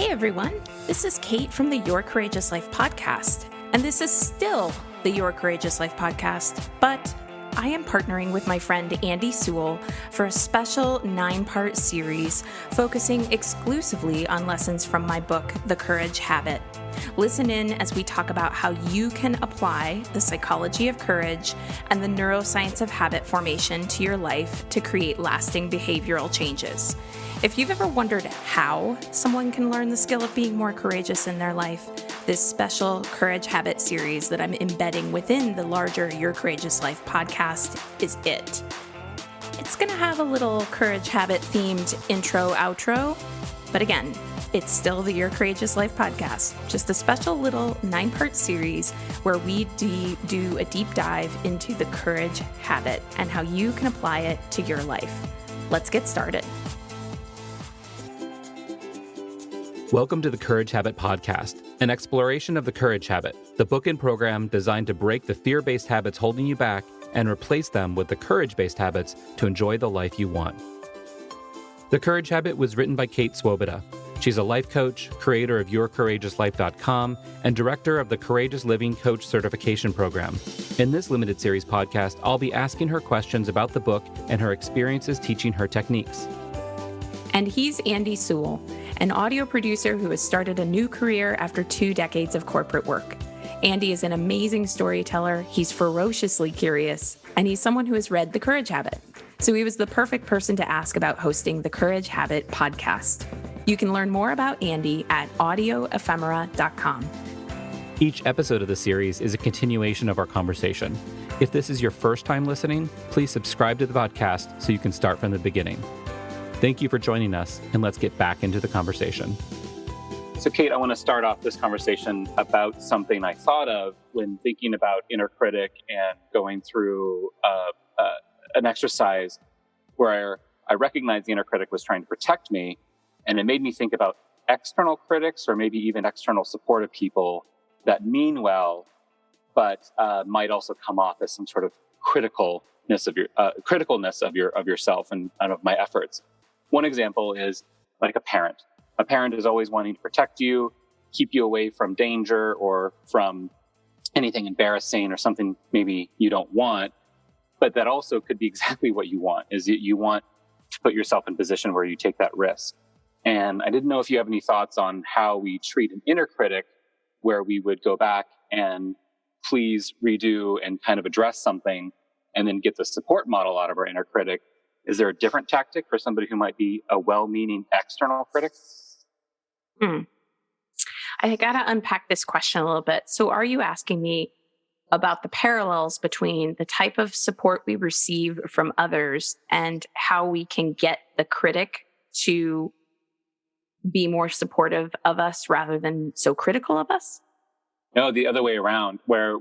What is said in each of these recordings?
Hey everyone, this is Kate from the Your Courageous Life podcast, and this is still the Your Courageous Life podcast, but I am partnering with my friend Andy Sewell for a special 9-part series focusing exclusively on lessons from my book, The Courage Habit. Listen in as we talk about how you can apply the psychology of courage and the neuroscience of habit formation to your life to create lasting behavioral changes. If you've ever wondered how someone can learn the skill of being more courageous in their life, this special Courage Habit series that I'm embedding within the larger Your Courageous Life podcast is it. It's going to have a little Courage Habit themed intro, outro, but again, it's still the Your Courageous Life podcast, just a special little 9-part series where we do a deep dive into the courage habit and how you can apply it to your life. Let's get started. Welcome to the Courage Habit Podcast, an exploration of the Courage Habit, the book and program designed to break the fear-based habits holding you back and replace them with the courage-based habits to enjoy the life you want. The Courage Habit was written by Kate Swoboda. She's a life coach, creator of YourCourageousLife.com, and director of the Courageous Living Coach Certification Program. In this limited series podcast, I'll be asking her questions about the book and her experiences teaching her techniques. And he's Andy Sewell, an audio producer who has started a new career after 2 decades of corporate work. Andy is an amazing storyteller, he's ferociously curious, and he's someone who has read The Courage Habit. So he was the perfect person to ask about hosting the Courage Habit podcast. You can learn more about Andy at audioephemera.com. Each episode of the series is a continuation of our conversation. If this is your first time listening, please subscribe to the podcast so you can start from the beginning. Thank you for joining us, and let's get back into the conversation. So, Kate, I want to start off this conversation about something I thought of when thinking about inner critic and going through an exercise where I recognized the inner critic was trying to protect me, and it made me think about external critics or maybe even external supportive people that mean well, but might also come off as some sort of criticalness of yourself and of my efforts. One example is like a parent. A parent is always wanting to protect you, keep you away from danger or from anything embarrassing or something maybe you don't want. But that also could be exactly what you want, is that you want to put yourself in a position where you take that risk. And I didn't know if you have any thoughts on how we treat an inner critic, where we would go back and please redo and kind of address something and then get the support model out of our inner critic. Is there a different tactic for somebody who might be a well-meaning external critic? I got to unpack this question a little bit. So are you asking me about the parallels between the type of support we receive from others and how we can get the critic to be more supportive of us rather than so critical of us? No, the other way around, where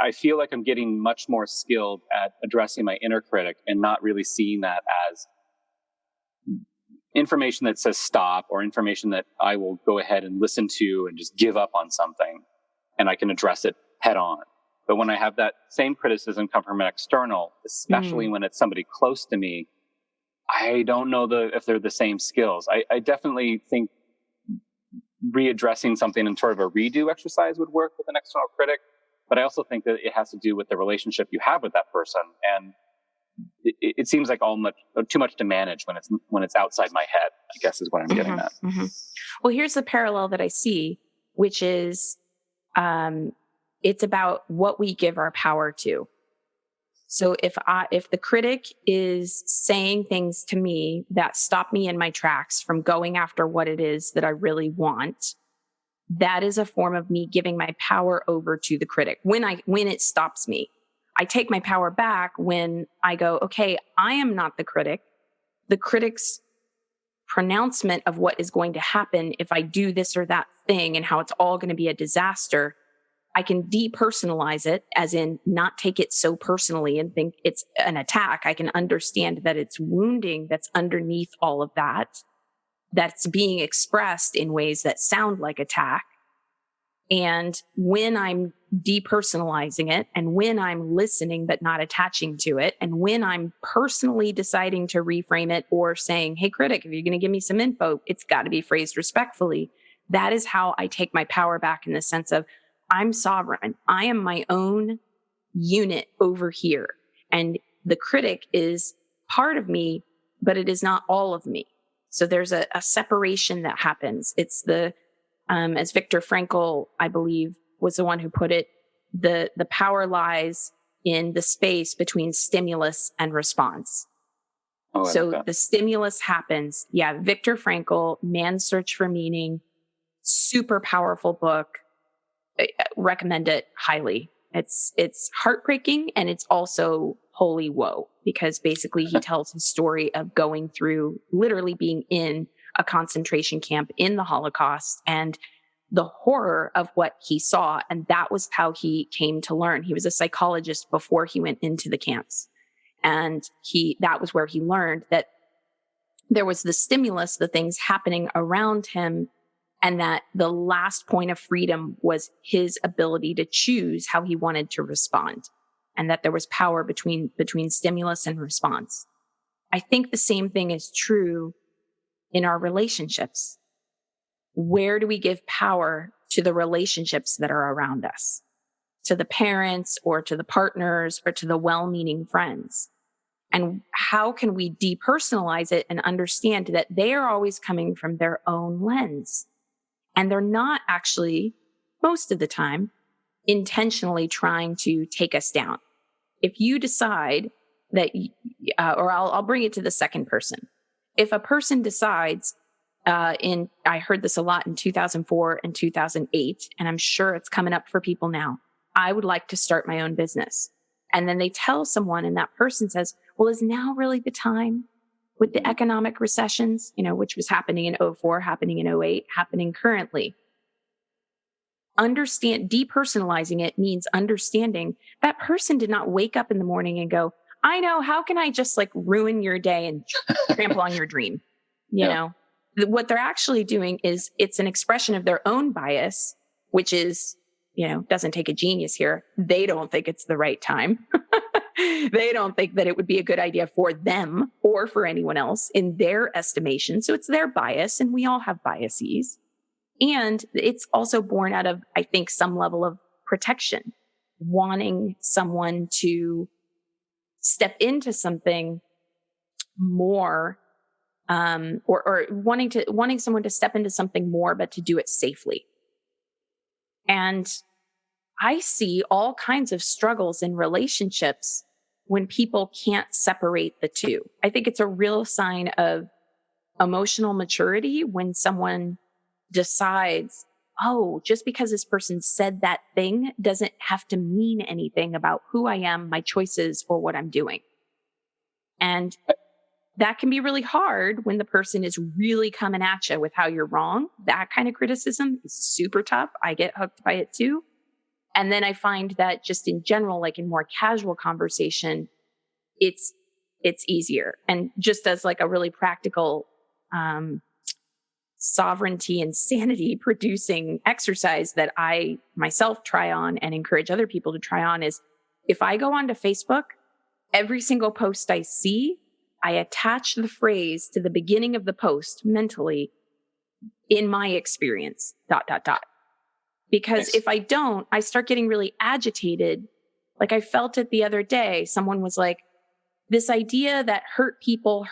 I feel like I'm getting much more skilled at addressing my inner critic and not really seeing that as information that says stop or information that I will go ahead and listen to and just give up on something and I can address it head on. But when I have that same criticism come from an external, especially when it's somebody close to me, I don't know if they're the same skills. I definitely think readdressing something in sort of a redo exercise would work with an external critic, but I also think that it has to do with the relationship you have with that person. And it seems like too much to manage when it's outside my head, I guess is what I'm getting at. Mm-hmm. Well, here's the parallel that I see, which is it's about what we give our power to. So if the critic is saying things to me that stop me in my tracks from going after what it is that I really want, that is a form of me giving my power over to the critic. When it stops me, I take my power back when I go, okay, I am not the critic. The critic's pronouncement of what is going to happen if I do this or that thing and how it's all going to be a disaster, I can depersonalize it, as in not take it so personally and think it's an attack. I can understand that it's wounding that's underneath all of that, that's being expressed in ways that sound like attack. And when I'm depersonalizing it, and when I'm listening but not attaching to it, and when I'm personally deciding to reframe it or saying, hey, critic, if you're going to give me some info, it's got to be phrased respectfully. That is how I take my power back, in the sense of I'm sovereign. I am my own unit over here. And the critic is part of me, but it is not all of me. So there's a separation that happens. It's as Viktor Frankl, I believe, was the one who put it, the power lies in the space between stimulus and response. Oh, I So like that. the stimulus happens. Yeah, Viktor Frankl, Man's Search for Meaning, super powerful book. I recommend it highly. It's heartbreaking, and it's also holy woe, because basically he tells his story of going through, literally being in a concentration camp in the Holocaust, and the horror of what he saw. And that was how he came to learn. He was a psychologist before he went into the camps. And that was where he learned that there was the stimulus, the things happening around him, and that the last point of freedom was his ability to choose how he wanted to respond, and that there was power between stimulus and response. I think the same thing is true in our relationships. Where do we give power to the relationships that are around us? To the parents, or to the partners, or to the well-meaning friends? And how can we depersonalize it and understand that they are always coming from their own lens? And they're not actually, most of the time, intentionally trying to take us down. If you decide that, or I'll bring it to the second person. If a person decides, I heard this a lot in 2004 and 2008, and I'm sure it's coming up for people now, I would like to start my own business. And then they tell someone, and that person says, well, is now really the time? With the economic recessions, which was happening in 2004, happening in 2008, happening currently. Depersonalizing it means understanding that person did not wake up in the morning and go, I know, how can I just ruin your day and trample on your dream? You know, what they're actually doing is it's an expression of their own bias, which is, doesn't take a genius here. They don't think it's the right time. They don't think that it would be a good idea for them or for anyone else in their estimation. So it's their bias, and we all have biases. And it's also born out of, I think, some level of protection, wanting someone to step into something more, or wanting someone to step into something more, but to do it safely. And I see all kinds of struggles in relationships when people can't separate the two. I think it's a real sign of emotional maturity when someone decides, oh, just because this person said that thing doesn't have to mean anything about who I am, my choices, or what I'm doing. And that can be really hard when the person is really coming at you with how you're wrong. That kind of criticism is super tough. I get hooked by it too. And then I find that just in general, in more casual conversation, it's easier. And just as a really practical sovereignty and sanity producing exercise that I myself try on and encourage other people to try on is, if I go onto Facebook, every single post I see, I attach the phrase to the beginning of the post mentally, in my experience, ... Because if I don't, I start getting really agitated. I felt it the other day. Someone was like, this idea that hurt people,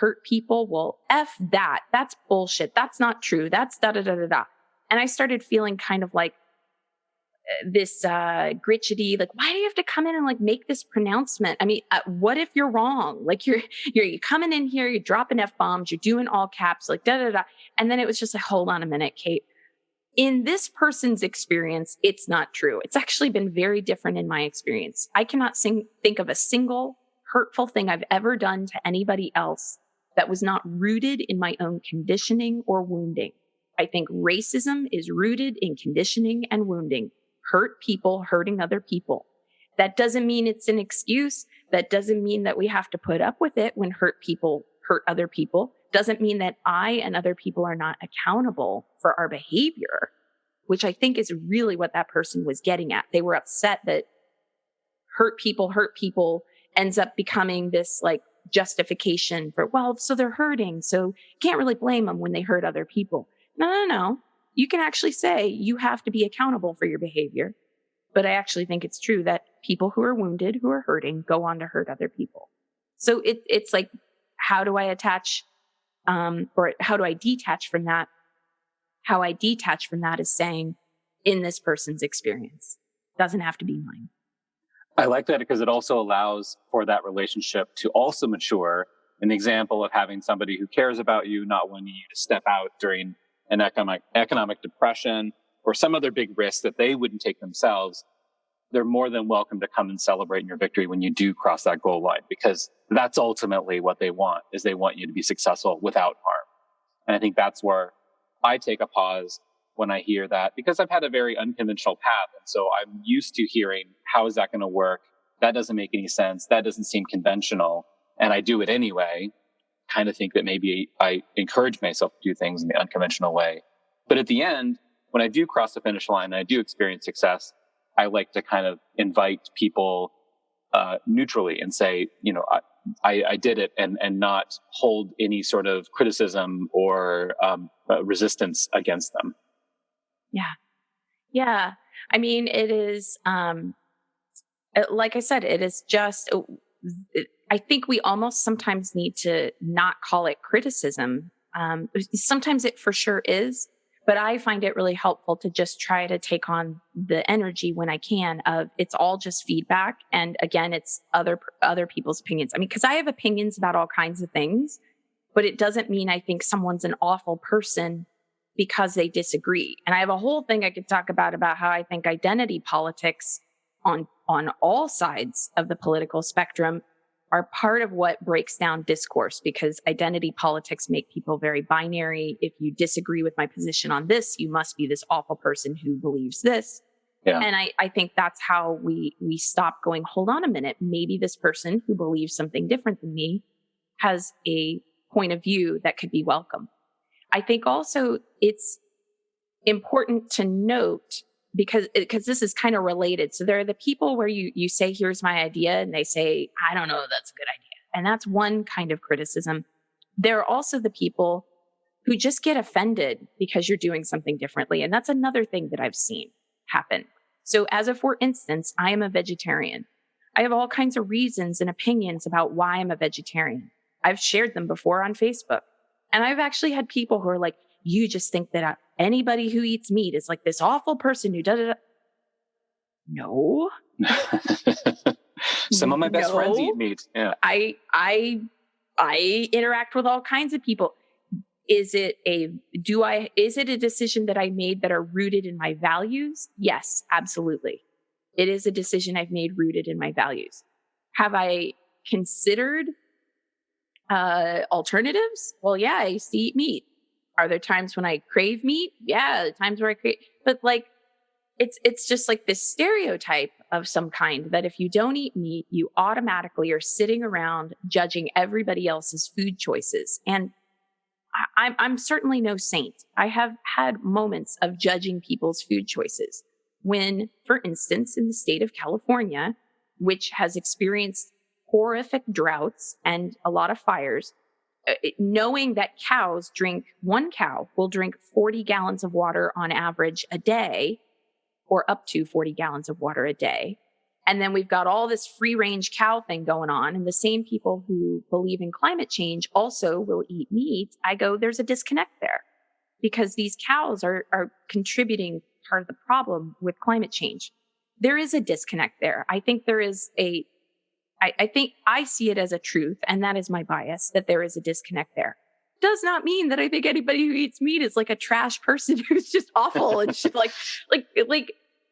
well, F that. That's bullshit. That's not true. That's da da da da da. And I started feeling kind of this gritchety, why do you have to come in and make this pronouncement? I mean, what if you're wrong? You're coming in here, you're dropping F-bombs, you're doing all caps, da da da. And then it was just hold on a minute, Kate. In this person's experience, it's not true. It's actually been very different in my experience. I cannot think of a single hurtful thing I've ever done to anybody else that was not rooted in my own conditioning or wounding. I think racism is rooted in conditioning and wounding. Hurt people hurting other people. That doesn't mean it's an excuse. That doesn't mean that we have to put up with it when hurt people hurt other people. Doesn't mean that I and other people are not accountable for our behavior. which I think is really what that person was getting at. They were upset that hurt people ends up becoming this like justification for, well, so they're hurting, so you can't really blame them when they hurt other people. No. You can actually say you have to be accountable for your behavior. But I actually think it's true that people who are wounded, who are hurting, go on to hurt other people. So it's like, how do I attach, or how do I detach from that? How I detach from that is saying, in this person's experience, doesn't have to be mine. I like that because it also allows for that relationship to also mature. An example of having somebody who cares about you, not wanting you to step out during an economic depression or some other big risk that they wouldn't take themselves. They're more than welcome to come and celebrate your victory when you do cross that goal line, because that's ultimately what they want, is they want you to be successful without harm. And I think that's where I take a pause when I hear that, because I've had a very unconventional path. And so I'm used to hearing, how is that going to work? That doesn't make any sense. That doesn't seem conventional. And I do it anyway. Kind of think that maybe I encourage myself to do things in the unconventional way. But at the end, when I do cross the finish line and I do experience success, I like to kind of invite people neutrally and say, I did it, and not hold any sort of criticism or resistance against them. Yeah. I mean, it is, like I said, it is just, I think we almost sometimes need to not call it criticism. Sometimes it for sure is, but I find it really helpful to just try to take on the energy when I can of, it's all just feedback. And again, it's other people's opinions. I mean, because I have opinions about all kinds of things, but it doesn't mean I think someone's an awful person because they disagree. And I have a whole thing I could talk about how I think identity politics on all sides of the political spectrum are part of what breaks down discourse, because identity politics make people very binary. If you disagree with my position on this, you must be this awful person who believes this. Yeah. And I think that's how we stop going, hold on a minute, maybe this person who believes something different than me has a point of view that could be welcome. I think also it's important to note, because this is kind of related. So there are the people where you say, here's my idea, and they say, I don't know, that's a good idea. And that's one kind of criticism. There are also the people who just get offended because you're doing something differently. And that's another thing that I've seen happen. So for instance, I am a vegetarian. I have all kinds of reasons and opinions about why I'm a vegetarian. I've shared them before on Facebook. And I've actually had people who are like, you just think that anybody who eats meat is like this awful person who does it. No. Some of my best friends eat meat. Yeah. I interact with all kinds of people. Is it a decision that I made that are rooted in my values? Yes, absolutely. It is a decision I've made rooted in my values. Have I considered alternatives? Well, yeah, I used to eat meat. Are there times when I crave meat? Yeah, the times where I crave, but like, it's just like this stereotype of some kind that if you don't eat meat, you automatically are sitting around judging everybody else's food choices. And I'm certainly no saint. I have had moments of judging people's food choices when, for instance, in the state of California, which has experienced horrific droughts and a lot of fires, knowing that one cow will drink 40 gallons of water on average a day, or up to 40 gallons of water a day. And then we've got all this free range cow thing going on. And the same people who believe in climate change also will eat meat. I go, there's a disconnect there, because these cows are contributing part of the problem with climate change. There is a disconnect there. I think there is I think I see it as a truth, and that is my bias, that there is a disconnect there. Does not mean that I think anybody who eats meat is like a trash person who's just awful and shit. Like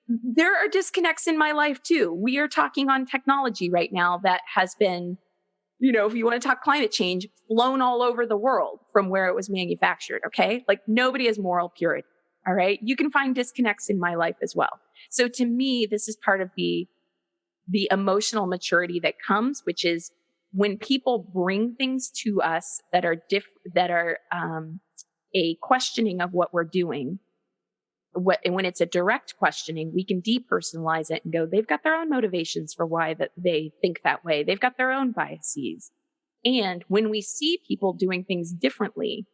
there are disconnects in my life too. We are talking on technology right now that has been, if you want to talk climate change, flown all over the world from where it was manufactured. Okay. Like nobody has moral purity. All right. You can find disconnects in my life as well. So to me, this is part of the emotional maturity that comes, which is when people bring things to us that are a questioning of what we're doing, when it's a direct questioning, we can depersonalize it and go, they've got their own motivations for why that they think that way. They've got their own biases. And when we see people doing things differently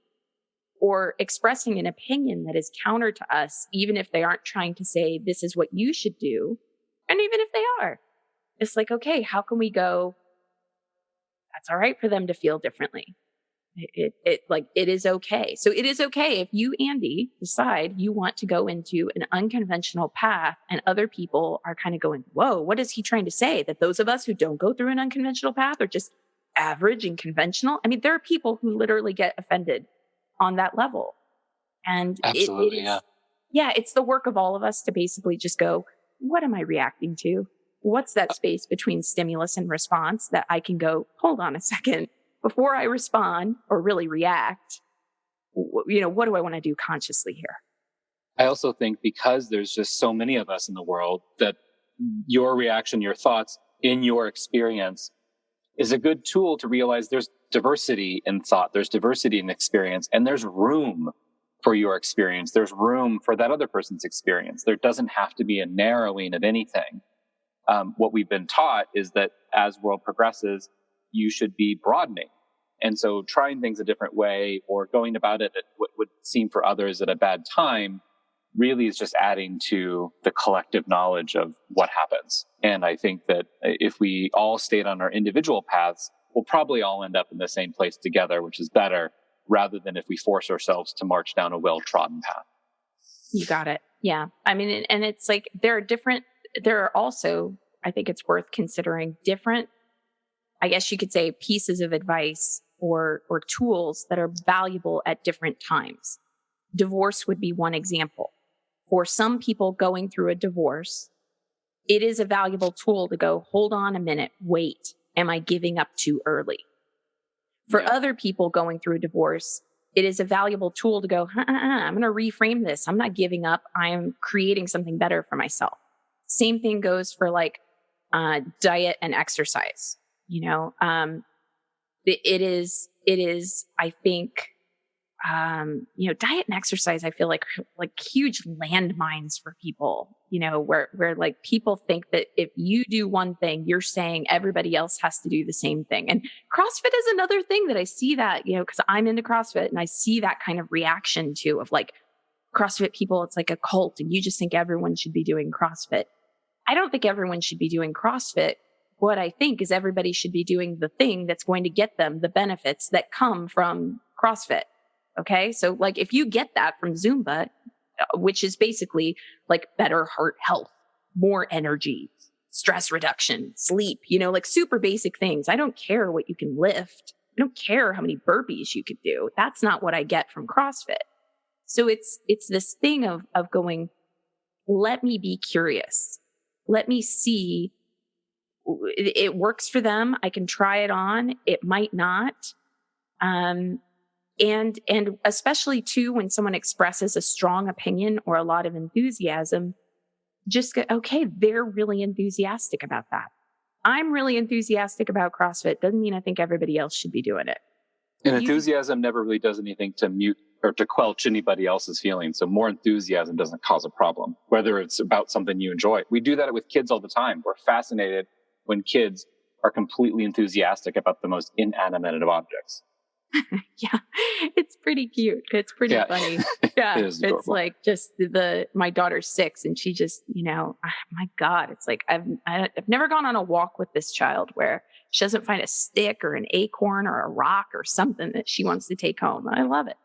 or expressing an opinion that is counter to us, even if they aren't trying to say, this is what you should do, and even if they are, it's like, okay, how can we go, that's all right for them to feel differently. It is okay. So it is okay if you, Andy, decide you want to go into an unconventional path and other people are kind of going, whoa, what is he trying to say? That those of us who don't go through an unconventional path are just average and conventional? I mean, there are people who literally get offended on that level. And absolutely, yeah, it's the work of all of us to basically just go, what am I reacting to? What's that space between stimulus and response that I can go, hold on a second, before I respond or really react, what do I want to do consciously here? I also think because there's just so many of us in the world that your reaction, your thoughts in your experience is a good tool to realize there's diversity in thought, there's diversity in experience, and there's room for your experience. There's room for that other person's experience. There doesn't have to be a narrowing of anything. What we've been taught is that as world progresses, you should be broadening. And so trying things a different way or going about it at what would seem for others at a bad time really is just adding to the collective knowledge of what happens. And I think that if we all stayed on our individual paths, we'll probably all end up in the same place together, which is better, rather than if we force ourselves to march down a well-trodden path. You got it. Yeah. I mean, and it's like there are also, I think it's worth considering different, I guess you could say, pieces of advice or tools that are valuable at different times. Divorce would be one example. For some people going through a divorce, it is a valuable tool to go, hold on a minute, wait, am I giving up too early? For other people going through a divorce, it is a valuable tool to go, I'm going to reframe this. I'm not giving up. I'm creating something better for myself. Same thing goes for diet and exercise. It is, I think, diet and exercise, I feel like huge landmines for people, where like people think that if you do one thing, you're saying everybody else has to do the same thing. And CrossFit is another thing that I see that, because I'm into CrossFit and I see that kind of reaction too of like CrossFit people, it's like a cult and you just think everyone should be doing CrossFit. I don't think everyone should be doing CrossFit. What I think is everybody should be doing the thing that's going to get them the benefits that come from CrossFit. Okay. So like if you get that from Zumba, which is basically like better heart health, more energy, stress reduction, sleep, like super basic things. I don't care what you can lift. I don't care how many burpees you could do. That's not what I get from CrossFit. So it's this thing of going, let me be curious. Let me see. It works for them. I can try it on. It might not. And especially too, when someone expresses a strong opinion or a lot of enthusiasm, just go, okay, they're really enthusiastic about that. I'm really enthusiastic about CrossFit. Doesn't mean I think everybody else should be doing it. And enthusiasm never really does anything to mute or to quelch anybody else's feelings. So more enthusiasm doesn't cause a problem, whether it's about something you enjoy. We do that with kids all the time. We're fascinated when kids are completely enthusiastic about the most inanimate of objects. Yeah, it's pretty cute. It's pretty funny. Yeah, it's like just my daughter's 6 and she just, my God, it's like I've never gone on a walk with this child where she doesn't find a stick or an acorn or a rock or something that she wants to take home. I love it.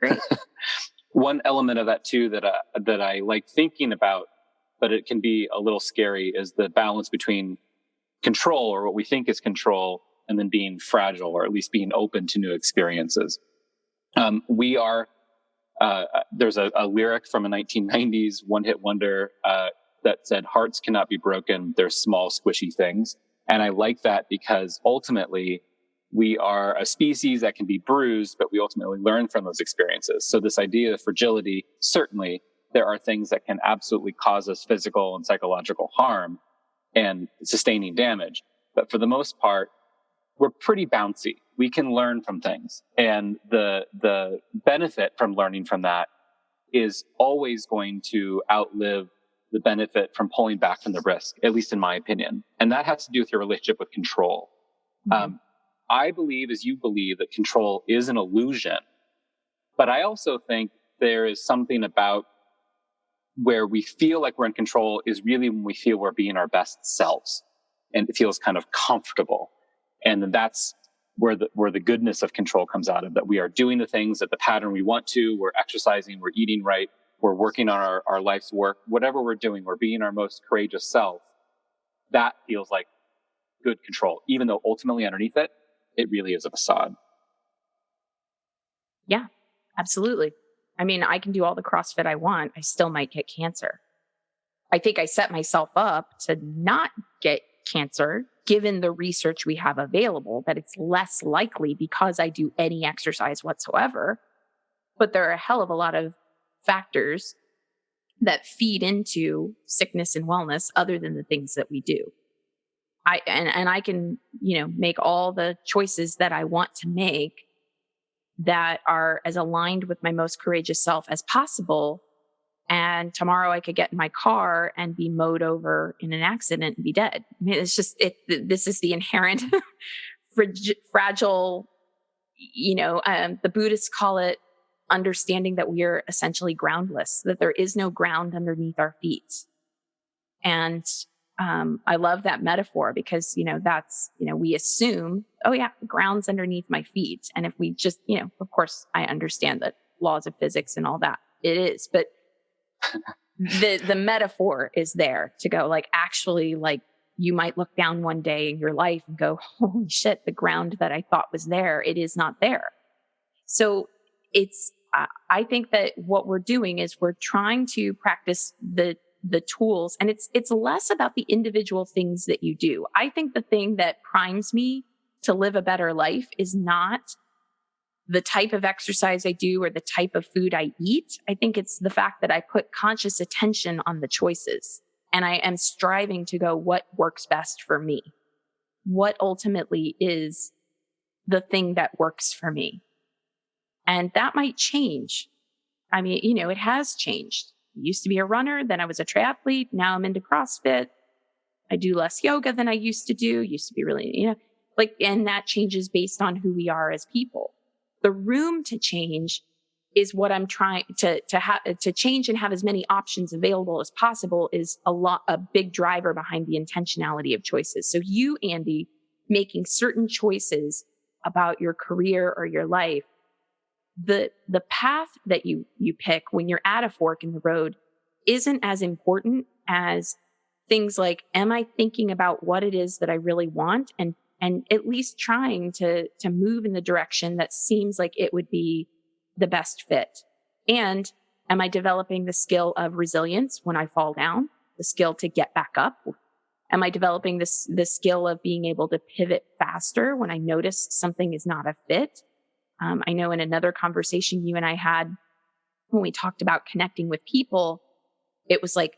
Great. One element of that too that I like thinking about, but it can be a little scary, is the balance between control, or what we think is control, and then being fragile, or at least being open to new experiences. There's a lyric from a 1990s one-hit wonder that said, hearts cannot be broken, they're small, squishy things. And I like that because ultimately we are a species that can be bruised, but we ultimately learn from those experiences. So this idea of fragility, certainly there are things that can absolutely cause us physical and psychological harm and sustaining damage. But for the most part, we're pretty bouncy. We can learn from things. And the benefit from learning from that is always going to outlive the benefit from pulling back from the risk, at least in my opinion. And that has to do with your relationship with control. Mm-hmm. I believe, as you believe, that control is an illusion. But I also think there is something about where we feel like we're in control is really when we feel we're being our best selves and it feels kind of comfortable. And that's where the goodness of control comes out of, that we are doing the things that the pattern we want to, we're exercising, we're eating right, we're working on our life's work, whatever we're doing, we're being our most courageous self. That feels like good control, even though ultimately underneath it, it really is a facade. Yeah, absolutely. I mean, I can do all the CrossFit I want. I still might get cancer. I think I set myself up to not get cancer, given the research we have available, that it's less likely because I do any exercise whatsoever. But there are a hell of a lot of factors that feed into sickness and wellness other than the things that we do. I can, make all the choices that I want to make that are as aligned with my most courageous self as possible. And tomorrow I could get in my car and be mowed over in an accident and be dead. I mean, it's just, this is the inherent fragile, the Buddhists call it understanding that we are essentially groundless, that there is no ground underneath our feet. And I love that metaphor because, that's, we assume, oh yeah, the ground's underneath my feet. And if we just, of course I understand that laws of physics and all that it is, but the metaphor is there to go like, actually, like you might look down one day in your life and go, holy shit, the ground that I thought was there, it is not there. So I think that what we're doing is we're trying to practice the tools, and it's less about the individual things that you do. I think the thing that primes me to live a better life is not the type of exercise I do or the type of food I eat. I think it's the fact that I put conscious attention on the choices and I am striving to go, what works best for me? What ultimately is the thing that works for me? And that might change. I mean, it has changed. I used to be a runner, then I was a triathlete. Now I'm into CrossFit. I do less yoga than I used to do. Used to be really, and that changes based on who we are as people. The room to change is what I'm trying to change and have as many options available as possible is a big driver behind the intentionality of choices. So you, Andy, making certain choices about your career or your life, the path that you pick when you're at a fork in the road isn't as important as things like, am I thinking about what it is that I really want and at least trying to move in the direction that seems like it would be the best fit? And am I developing the skill of resilience when I fall down, the skill to get back up? Am I developing the skill of being able to pivot faster when I notice something is not a fit? I know in another conversation you and I had when we talked about connecting with people, it was like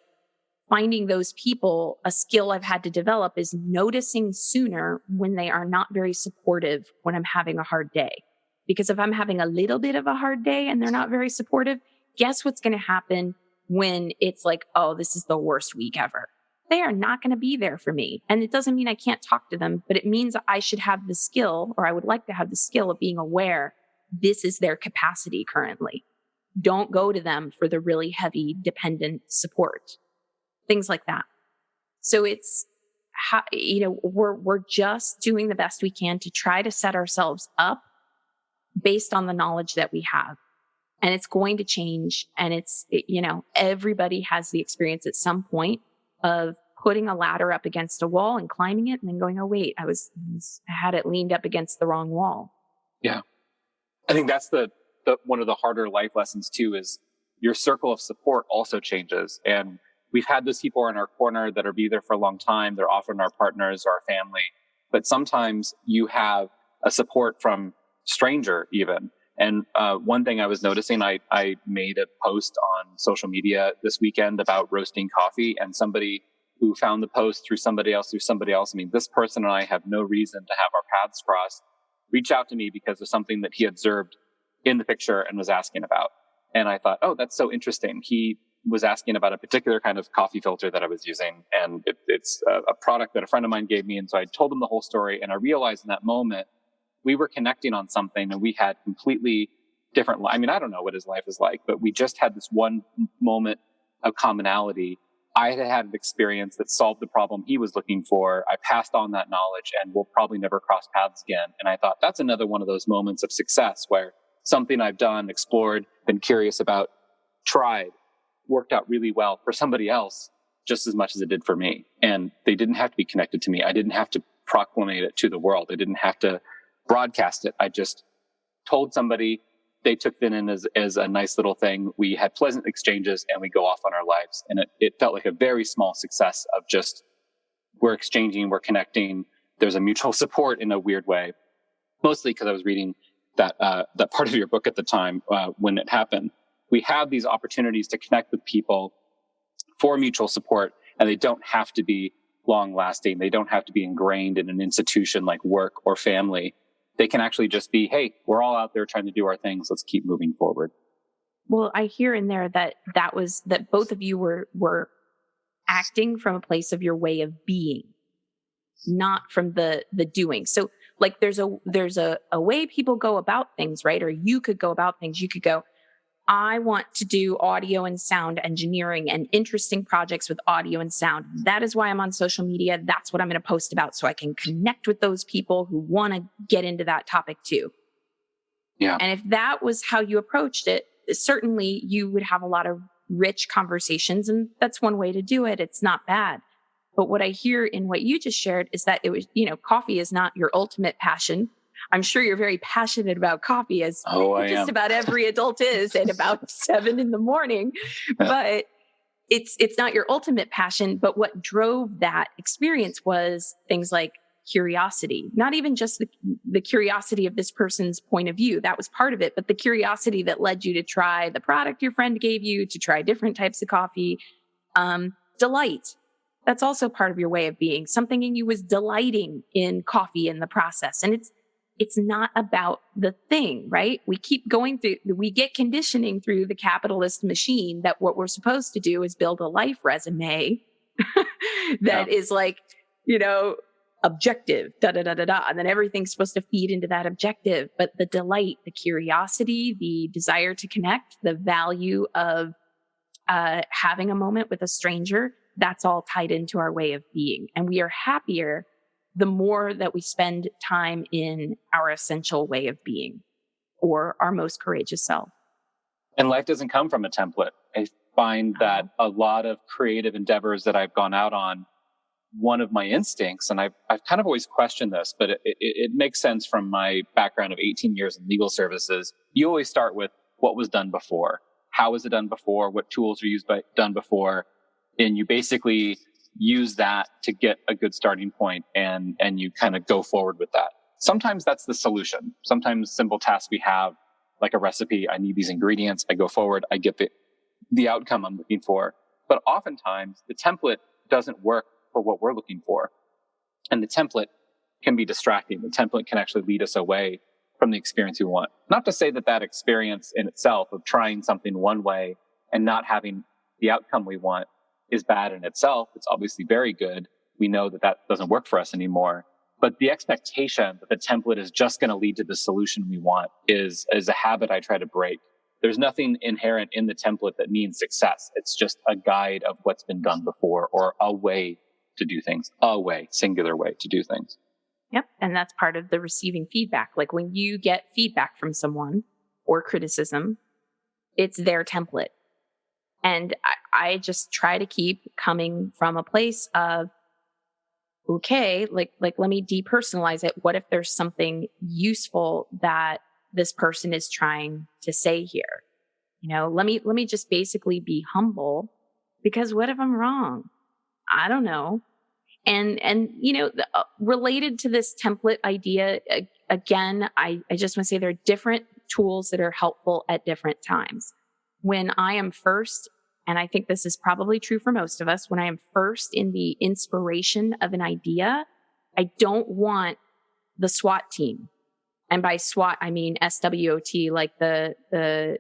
finding those people, a skill I've had to develop is noticing sooner when they are not very supportive when I'm having a hard day. Because if I'm having a little bit of a hard day and they're not very supportive, guess what's going to happen when it's like, oh, this is the worst week ever? They are not going to be there for me. And it doesn't mean I can't talk to them, but it means I should have the skill, or I would like to have the skill of being aware this is their capacity currently. Don't go to them for the really heavy dependent support, things like that. So it's how, we're just doing the best we can to try to set ourselves up based on the knowledge that we have. And it's going to change. And everybody has the experience at some point of putting a ladder up against a wall and climbing it and then going, oh, wait, I had it leaned up against the wrong wall. Yeah. I think that's the one of the harder life lessons too, is your circle of support also changes. And we've had those people in our corner that are be there for a long time. They're often our partners or our family, but sometimes you have a support from stranger even. And one thing I was noticing, I made a post on social media this weekend about roasting coffee, and somebody who found the post through somebody else. I mean, this person and I have no reason to have our paths cross, reach out to me because of something that he observed in the picture and was asking about. And I thought, oh, that's so interesting. He was asking about a particular kind of coffee filter that I was using. And it's a product that a friend of mine gave me. And so I told him the whole story. And I realized in that moment, we were connecting on something and we had completely different, I mean, I don't know what his life is like, but we just had this one moment of commonality. I had an experience that solved the problem he was looking for. I passed on that knowledge and we'll probably never cross paths again. And I thought that's another one of those moments of success where something I've done, explored, been curious about, tried, worked out really well for somebody else just as much as it did for me. And they didn't have to be connected to me. I didn't have to proclamate it to the world. I didn't have to broadcast it. I just told somebody, they took it in as a nice little thing. We had pleasant exchanges and we go off on our lives. And it felt like a very small success of just, we're exchanging, we're connecting. There's a mutual support in a weird way, mostly because I was reading that part of your book at the time when it happened. We have these opportunities to connect with people for mutual support, and they don't have to be long lasting. They don't have to be ingrained in an institution like work or family. They can actually just be, hey, we're all out there trying to do our things. Let's keep moving forward. Well, I hear in there that both of you were acting from a place of your way of being, not from the doing. So like there's a way people go about things, right? Or you could go about things. You could go, I want to do audio and sound engineering and interesting projects with audio and sound. That is why I'm on social media. That's what I'm going to post about so I can connect with those people who want to get into that topic too. Yeah. And if that was how you approached it, certainly you would have a lot of rich conversations, and that's one way to do it. It's not bad. But what I hear in what you just shared is that it was, coffee is not your ultimate passion. I'm sure you're very passionate about coffee, as just about every adult is at about 7 a.m. But it's not your ultimate passion. But what drove that experience was things like curiosity, not even just the curiosity of this person's point of view. That was part of it, but the curiosity that led you to try the product your friend gave you, to try different types of coffee. Delight. That's also part of your way of being. Something in you was delighting in coffee in the process. And it's not about the thing, right? We keep going through, we get conditioning through the capitalist machine that what we're supposed to do is build a life resume that is like, objective, and then everything's supposed to feed into that objective. But the delight, the curiosity, the desire to connect, the value of having a moment with a stranger, that's all tied into our way of being. And we are happier the more that we spend time in our essential way of being or our most courageous self. And life doesn't come from a template. I find that a lot of creative endeavors that I've gone out on, one of my instincts, and I've kind of always questioned this, but it makes sense from my background of 18 years in legal services. You always start with what was done before. How was it done before? What tools were done before? And you basically use that to get a good starting point, and you kind of go forward with that. Sometimes that's the solution. Sometimes simple tasks we have, like a recipe, I need these ingredients, I go forward, I get the outcome I'm looking for. But oftentimes the template doesn't work for what we're looking for. And the template can be distracting. The template can actually lead us away from the experience we want. Not to say that experience in itself of trying something one way and not having the outcome we want is bad in itself. It's obviously very good. We know that doesn't work for us anymore. But the expectation that the template is just going to lead to the solution we want is a habit I try to break. There's nothing inherent in the template that means success. It's just a guide of what's been done before, or a way to do things, singular way to do things. Yep. And that's part of the receiving feedback. Like when you get feedback from someone or criticism, it's their template. And I just try to keep coming from a place of, okay, like let me depersonalize it. What if there's something useful that this person is trying to say here? Let me just basically be humble, because what if I'm wrong? I don't know. And related to this template idea, again, I just want to say there are different tools that are helpful at different times. When I am first, and I think this is probably true for most of us, when I am first in the inspiration of an idea, I don't want the SWAT team. And by SWAT, I mean SWOT, like the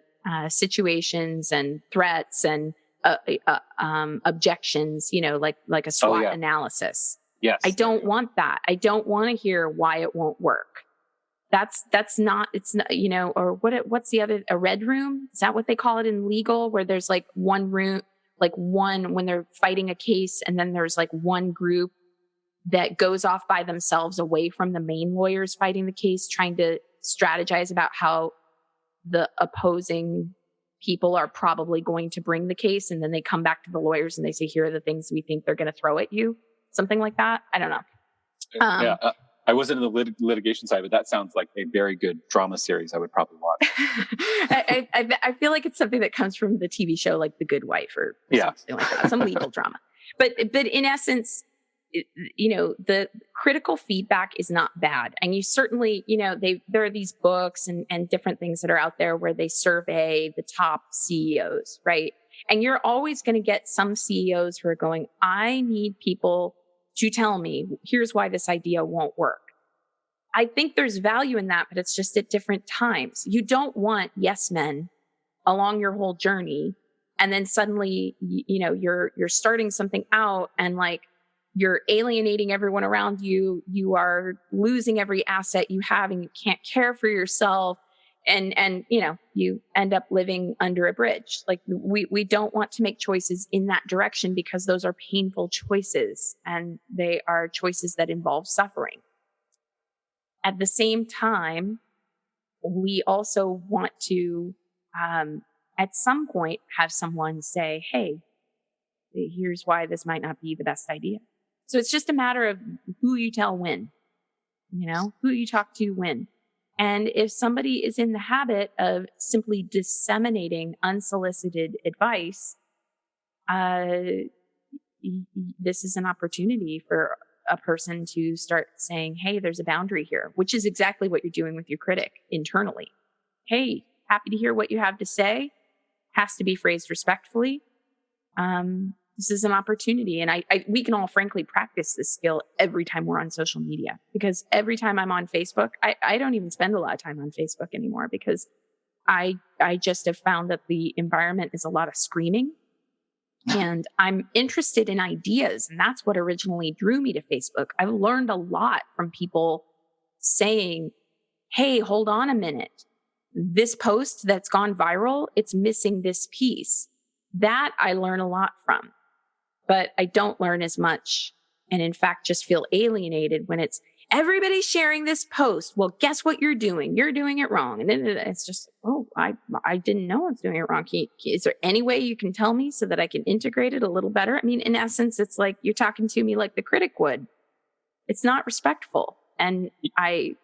situations and threats and objections, like a SWOT analysis. Yes. I don't want that. I don't want to hear why it won't work. It's not, or what's the other, a red room? Is that what they call it in legal, where there's like one room, like one, when they're fighting a case, and then there's like one group that goes off by themselves away from the main lawyers fighting the case, trying to strategize about how the opposing people are probably going to bring the case. And then they come back to the lawyers and they say, here are the things we think they're going to throw at you. Something like that. I don't know. I wasn't in the litigation side, but that sounds like a very good drama series I would probably watch. I feel like it's something that comes from the TV show, like The Good Wife or something like that, some legal drama. But in essence, the critical feedback is not bad. And you certainly, there are these books and different things that are out there where they survey the top CEOs, right? And you're always going to get some CEOs who are going, I need people to tell me, here's why this idea won't work. I think there's value in that, but it's just at different times. You don't want yes men along your whole journey. And then suddenly, you're starting something out and like you're alienating everyone around you. You are losing every asset you have and you can't care for yourself. And you end up living under a bridge. Like we don't want to make choices in that direction because those are painful choices and they are choices that involve suffering. At the same time, we also want to, at some point, have someone say, hey, here's why this might not be the best idea. So it's just a matter of who you tell when, who you talk to when. And if somebody is in the habit of simply disseminating unsolicited advice, this is an opportunity for a person to start saying, hey, there's a boundary here, which is exactly what you're doing with your critic internally. Hey, happy to hear what you have to say. Has to be phrased respectfully. This is an opportunity. And we can all frankly practice this skill every time we're on social media, because every time I'm on Facebook, I don't even spend a lot of time on Facebook anymore because I just have found that the environment is a lot of screaming and I'm interested in ideas. And that's what originally drew me to Facebook. I've learned a lot from people saying, hey, hold on a minute. This post that's gone viral, it's missing this piece. That I learn a lot from. But I don't learn as much and in fact just feel alienated when it's everybody's sharing this post. Well, guess what you're doing? You're doing it wrong. And then it's just, I didn't know I was doing it wrong. Is there any way you can tell me so that I can integrate it a little better? I mean, in essence, it's like you're talking to me like the critic would. It's not respectful. And I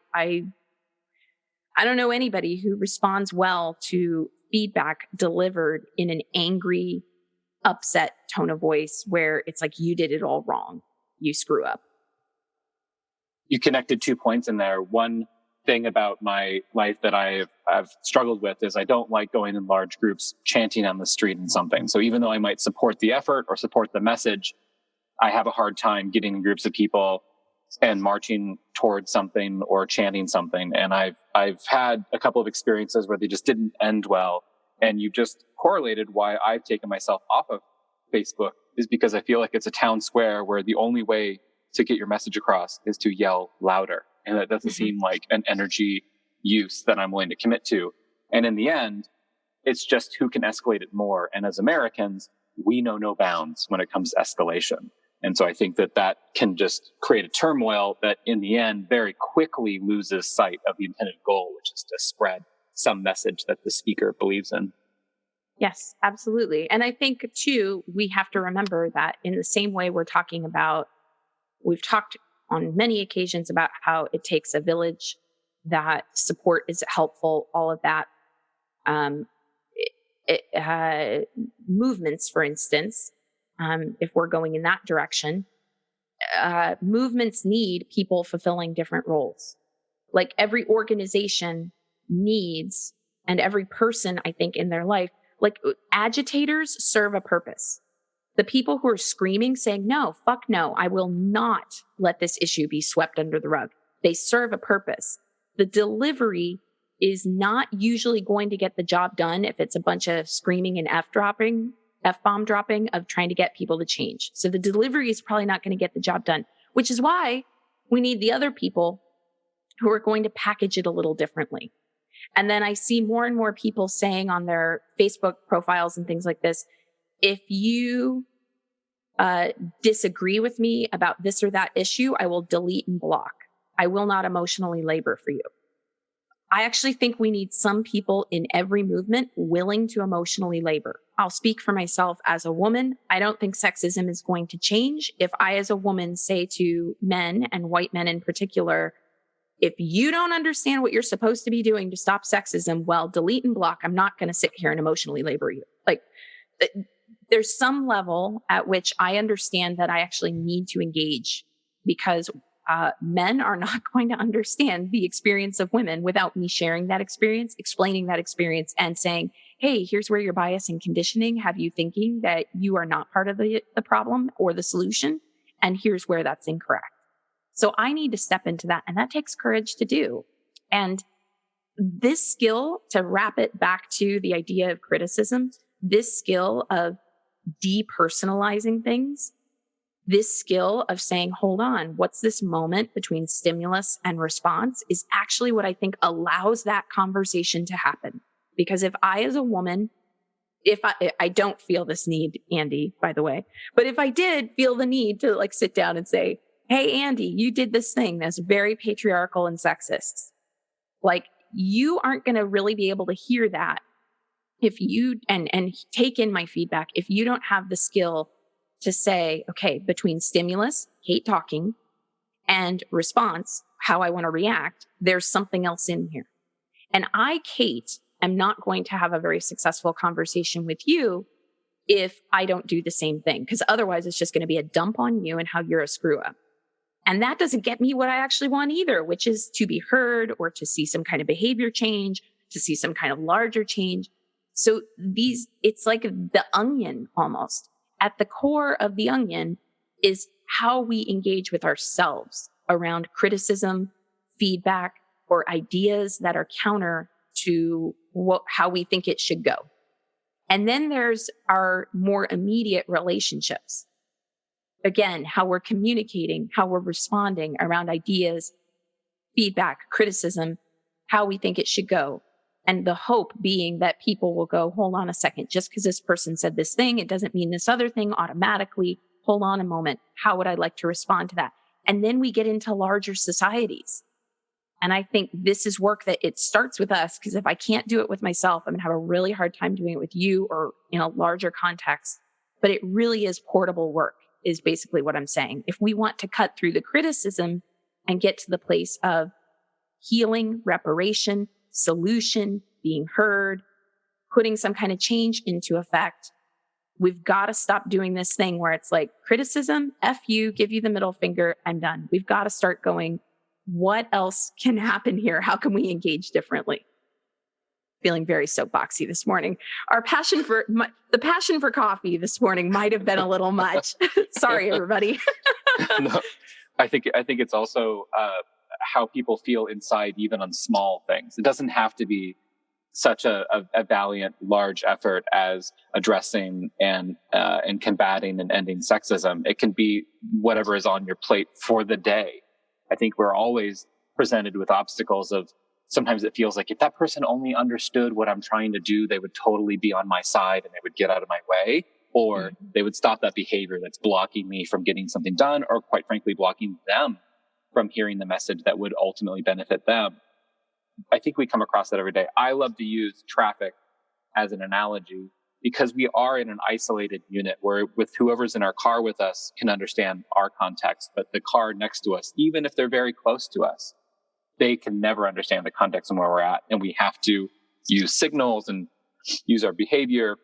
don't know anybody who responds well to feedback delivered in an angry, upset tone of voice where it's like, you did it all wrong. You screw up. You connected 2 points in there. One thing about my life that I've struggled with is I don't like going in large groups chanting on the street and something. So even though I might support the effort or support the message, I have a hard time getting in groups of people and marching towards something or chanting something. And I've had a couple of experiences where they just didn't end well. And you just correlated why I've taken myself off of Facebook is because I feel like it's a town square where the only way to get your message across is to yell louder. And that doesn't seem like an energy use that I'm willing to commit to. And in the end, it's just who can escalate it more. And as Americans, we know no bounds when it comes to escalation. And so I think that can just create a turmoil that in the end very quickly loses sight of the intended goal, which is to spread some message that the speaker believes in. Yes, absolutely. And I think too, we have to remember that in the same way we've talked on many occasions about how it takes a village, that support is helpful, all of that. Movements, for instance, if we're going in that direction, movements need people fulfilling different roles. Like every organization needs, and every person, I think, in their life, like agitators serve a purpose. The people who are screaming, saying, no, fuck no, I will not let this issue be swept under the rug. They serve a purpose. The delivery is not usually going to get the job done if it's a bunch of screaming and F-bomb dropping of trying to get people to change. So the delivery is probably not going to get the job done, which is why we need the other people who are going to package it a little differently. And then I see more and more people saying on their Facebook profiles and things like this, if you disagree with me about this or that issue, I will delete and block. I will not emotionally labor for you. I actually think we need some people in every movement willing to emotionally labor. I'll speak for myself as a woman. I don't think sexism is going to change if I, as a woman, say to men, and white men in particular, if you don't understand what you're supposed to be doing to stop sexism, well, delete and block. I'm not going to sit here and emotionally labor you. Like, there's some level at which I understand that I actually need to engage, because men are not going to understand the experience of women without me sharing that experience, explaining that experience, and saying, hey, here's where your bias and conditioning have you thinking that you are not part of the problem or the solution. And here's where that's incorrect. So I need to step into that. And that takes courage to do. And this skill, to wrap it back to the idea of criticism, this skill of depersonalizing things, this skill of saying, hold on, what's this moment between stimulus and response, is actually what I think allows that conversation to happen. Because if I, as a woman, if I don't feel this need, Andy, by the way, but if I did feel the need to like sit down and say, hey, Andy, you did this thing that's very patriarchal and sexist. Like, you aren't going to really be able to hear that if you, and take in my feedback, if you don't have the skill to say, okay, between stimulus, hate talking, and response, how I want to react, there's something else in here. And I, Kate, am not going to have a very successful conversation with you if I don't do the same thing, because otherwise it's just going to be a dump on you and how you're a screw up. And that doesn't get me what I actually want either, which is to be heard or to see some kind of behavior change, to see some kind of larger change. So it's like the onion almost. At the core of the onion is how we engage with ourselves around criticism, feedback, or ideas that are counter to how we think it should go. And then there's our more immediate relationships. Again, how we're communicating, how we're responding around ideas, feedback, criticism, how we think it should go. And the hope being that people will go, hold on a second, just because this person said this thing, it doesn't mean this other thing automatically. Hold on a moment. How would I like to respond to that? And then we get into larger societies. And I think this is work that it starts with us, because if I can't do it with myself, I'm going to have a really hard time doing it with you or in a larger context. But it really is portable work, is basically what I'm saying. If we want to cut through the criticism and get to the place of healing, reparation, solution, being heard, putting some kind of change into effect, we've got to stop doing this thing where it's like criticism, F you, give you the middle finger, I'm done. We've got to start going, what else can happen here? How can we engage differently? Feeling very soapboxy this morning. The passion for coffee this morning might have been a little much. Sorry, everybody. No, I think it's also how people feel inside, even on small things. It doesn't have to be such a valiant, large effort as addressing and combating and ending sexism. It can be whatever is on your plate for the day. I think we're always presented with obstacles of, sometimes it feels like if that person only understood what I'm trying to do, they would totally be on my side and they would get out of my way, or they would stop that behavior that's blocking me from getting something done, or quite frankly, blocking them from hearing the message that would ultimately benefit them. I think we come across that every day. I love to use traffic as an analogy because we are in an isolated unit where with whoever's in our car with us can understand our context, but the car next to us, even if they're very close to us, they can never understand the context and where we're at. And we have to use signals and use our behavior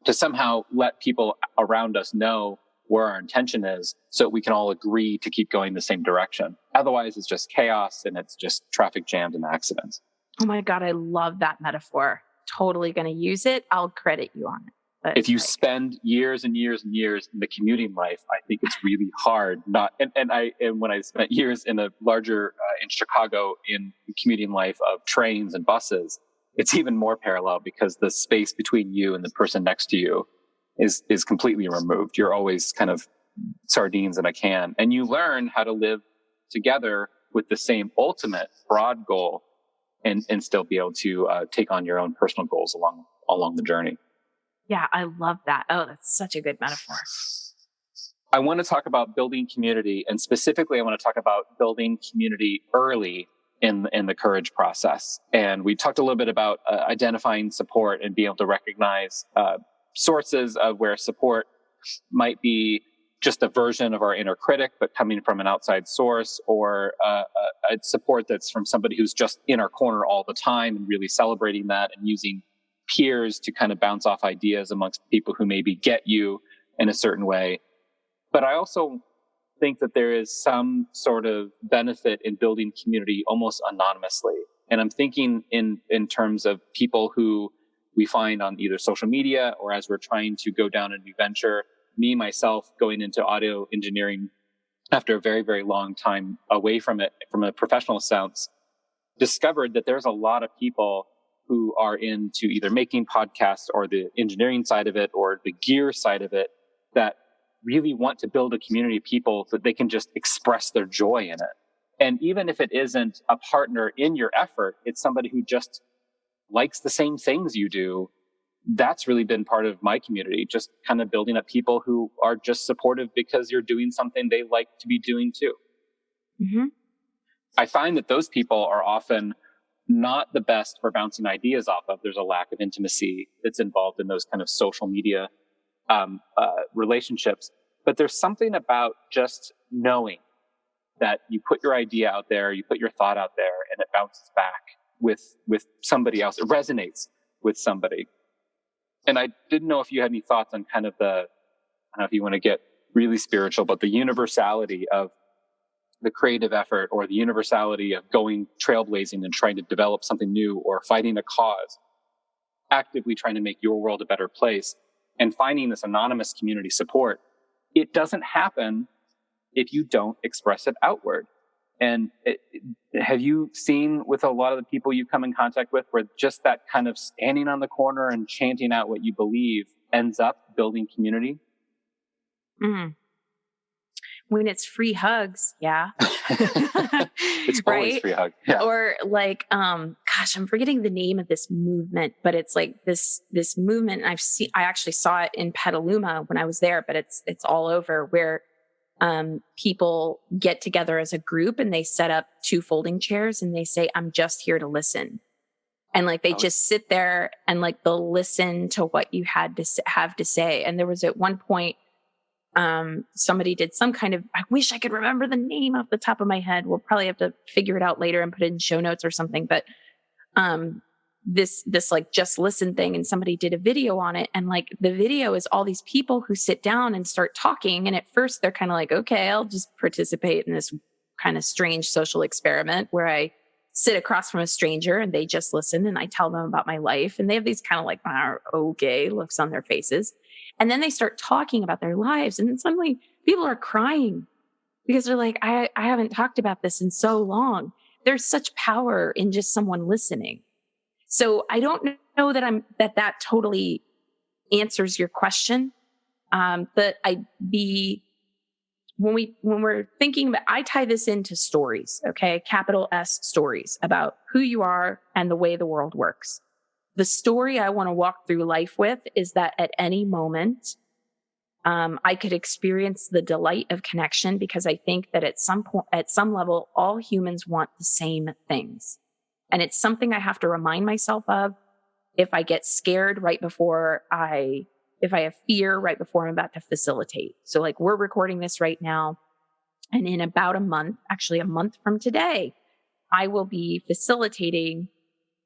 to somehow let people around us know where our intention is so we can all agree to keep going the same direction. Otherwise, it's just chaos and it's just traffic jams and accidents. Oh my God, I love that metaphor. Totally going to use it. I'll credit you on it. If you spend years and years and years in the commuting life, I think it's really hard not, and when I spent years in a larger, in Chicago in the commuting life of trains and buses, it's even more parallel because the space between you and the person next to you is completely removed. You're always kind of sardines in a can, and you learn how to live together with the same ultimate broad goal and still be able to take on your own personal goals along the journey. Yeah, I love that. Oh, that's such a good metaphor. I want to talk about building community, and specifically I want to talk about building community early in the courage process. And we talked a little bit about identifying support and being able to recognize sources of where support might be just a version of our inner critic, but coming from an outside source, or a support that's from somebody who's just in our corner all the time and really celebrating that and using peers to kind of bounce off ideas amongst people who maybe get you in a certain way. But I also think that there is some sort of benefit in building community almost anonymously. And I'm thinking in terms of people who we find on either social media or as we're trying to go down a new venture. Me, myself, going into audio engineering after a very, very long time away from it, from a professional sense, discovered that there's a lot of people who are into either making podcasts or the engineering side of it or the gear side of it that really want to build a community of people that they can just express their joy in it. And even if it isn't a partner in your effort, it's somebody who just likes the same things you do. That's really been part of my community, just kind of building up people who are just supportive because you're doing something they like to be doing too. Mm-hmm. I find that those people are often not the best for bouncing ideas off of. There's a lack of intimacy that's involved in those kind of social media relationships. But there's something about just knowing that you put your idea out there, you put your thought out there, and it bounces back with somebody else. It resonates with somebody. And I didn't know if you had any thoughts on kind of I don't know if you want to get really spiritual, but the universality of the creative effort or the universality of going trailblazing and trying to develop something new or fighting a cause, actively trying to make your world a better place and finding this anonymous community support. It doesn't happen if you don't express it outward. And have you seen with a lot of the people you come in contact with where just that kind of standing on the corner and chanting out what you believe ends up building community? Mm. When it's free hugs, yeah. It's always right? free hug. Yeah. Or like, gosh, I'm forgetting the name of this movement, but it's like this movement. I actually saw it in Petaluma when I was there, but it's all over where people get together as a group and they set up 2 folding chairs and they say, I'm just here to listen. And like, they just sit there and like, they'll listen to what you have to say. And there was at one point, somebody did some kind of, I wish I could remember the name off the top of my head. We'll probably have to figure it out later and put it in show notes or something. But, this like just listen thing, and somebody did a video on it, and like the video is all these people who sit down and start talking. And at first they're kind of like, okay, I'll just participate in this kind of strange social experiment where I sit across from a stranger and they just listen and I tell them about my life. And they have these kind of like, okay looks on their faces. And then they start talking about their lives. And then suddenly people are crying because they're like, I haven't talked about this in so long. There's such power in just someone listening. So I don't know that that totally answers your question. But when we're thinking about, I tie this into stories, okay? Capital S stories about who you are and the way the world works. The story I want to walk through life with is that at any moment, I could experience the delight of connection, because I think that at some point, at some level, all humans want the same things. And it's something I have to remind myself of if I get scared if I have fear right before I'm about to facilitate. So like, we're recording this right now, and in about a month from today, I will be facilitating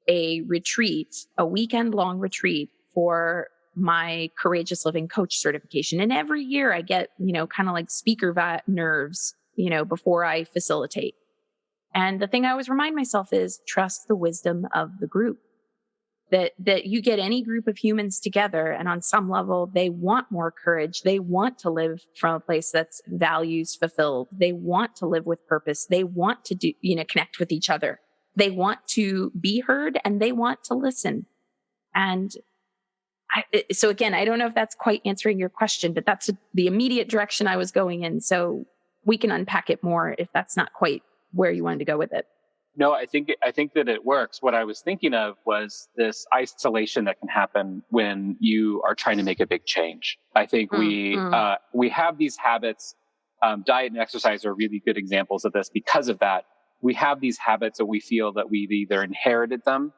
a retreat, a weekend long retreat for my Courageous Living Coach certification. And every year I get, kind of like speaker nerves, before I facilitate. And the thing I always remind myself is trust the wisdom of the group. that you get any group of humans together, and on some level, they want more courage. They want to live from a place that's values fulfilled. They want to live with purpose. They want to connect with each other. They want to be heard and they want to listen. And so again, I don't know if that's quite answering your question, but that's the immediate direction I was going in. So we can unpack it more if that's not quite where you wanted to go with it. No, I think that it works. What I was thinking of was this isolation that can happen when you are trying to make a big change. I think we have these habits. Diet and exercise are really good examples of this. Because of that, we have these habits that we feel that we've either inherited them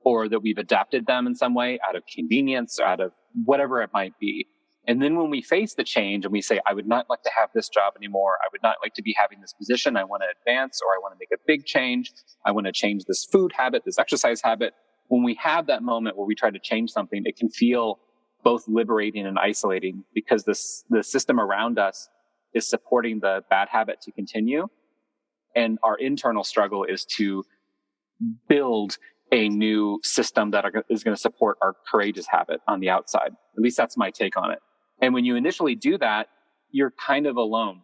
or that we've adapted them in some way out of convenience, out of whatever it might be. And then when we face the change and we say, I would not like to have this job anymore. I would not like to be having this position. I want to advance, or I want to make a big change. I want to change this food habit, this exercise habit. When we have that moment where we try to change something, it can feel both liberating and isolating because the system around us is supporting the bad habit to continue. And our internal struggle is to build a new system that is going to support our courageous habit on the outside. At least that's my take on it. And when you initially do that, you're kind of alone.